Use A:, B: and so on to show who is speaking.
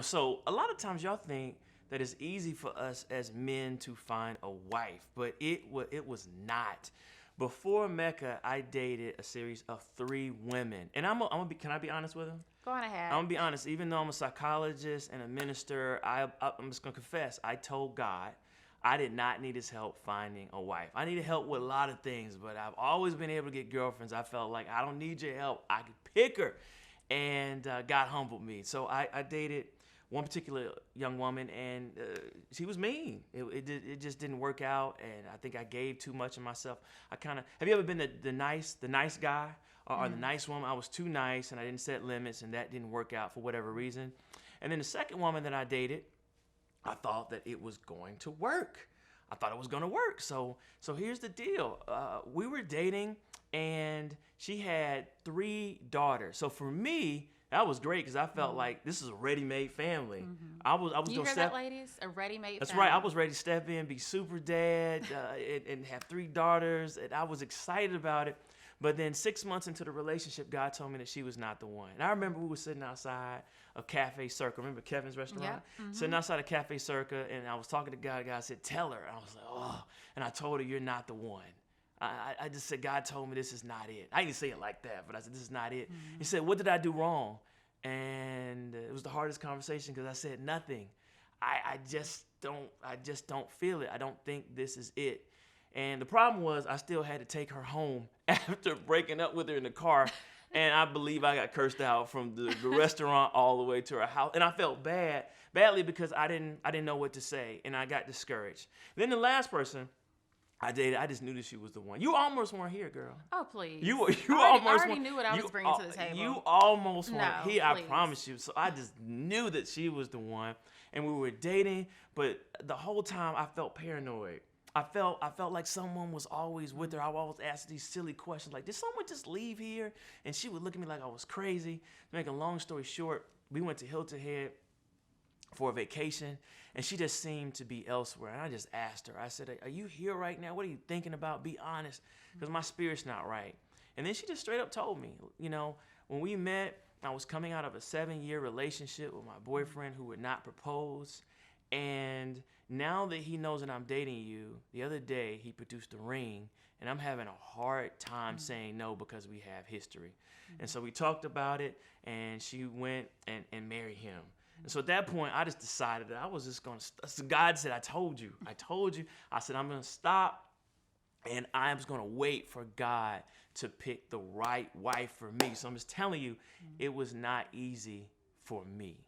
A: So a lot of times y'all think that it's easy for us as men to find a wife, but it was not. Before Mecca, I dated a series of 3 women, and can I be honest with them?
B: Go on ahead.
A: I'm gonna be honest. Even though I'm a psychologist and a minister, I'm just gonna confess. I told God I did not need his help finding a wife. I needed help with a lot of things, but I've always been able to get girlfriends. I felt like I don't need your help. I could pick her, and God humbled me. So I dated one particular young woman, and she was mean. It just didn't work out, and I think I gave too much of myself. Have you ever been the nice guy or the nice woman? I was too nice, and I didn't set limits, and that didn't work out for whatever reason. And then the second woman that I dated, I thought that it was going to work. I thought it was going to work. So here's the deal. We were dating, and she had 3 daughters. So for me, that was great because I felt like this is a ready-made family. I was
B: You
A: gonna
B: hear
A: step.
B: that, ladies? A ready-made
A: That's
B: family.
A: right. I was ready to step in, be super dad, and have 3 daughters, and I was excited about it. But then 6 months into the relationship, God told me that she was not the one. And I remember we were sitting outside of Cafe Circle. Remember Kevin's restaurant?
B: Yeah.
A: Sitting outside of Cafe Circle, and I was talking to God. God said, "Tell her." And I was like, "Oh," and I told her, "You're not the one." I just said, God told me this is not it. I didn't say it like that, but I said, this is not it. He said, what did I do wrong? And it was the hardest conversation because I said nothing. I just don't feel it. I don't think this is it. And the problem was I still had to take her home after breaking up with her in the car. And I believe I got cursed out from the restaurant all the way to her house. And I felt badly because I didn't know what to say. And I got discouraged. Then the last person I dated, I just knew that she was the one. You almost weren't here, girl.
B: Oh, please.
A: You
B: I
A: almost
B: already knew what I was bringing to the table.
A: You almost weren't
B: No,
A: here,
B: please.
A: I promise you. So I just knew that she was the one. And we were dating, but the whole time I felt paranoid. I felt like someone was always with her. I would always ask these silly questions like, did someone just leave here? And she would look at me like I was crazy. To make a long story short, we went to Hilton Head for a vacation, and she just seemed to be elsewhere. And I just asked her, I said, are you here right now? What are you thinking about? Be honest, because my spirit's not right. And then she just straight up told me, when we met, I was coming out of a 7-year relationship with my boyfriend who would not propose. And now that he knows that I'm dating you, the other day he produced a ring, and I'm having a hard time saying no because we have history. And so we talked about it, and she went and married him. And so at that point, I just decided that I was just going to, so God said, I told you. I said, I'm going to stop, and I'm just going to wait for God to pick the right wife for me. So I'm just telling you, it was not easy for me.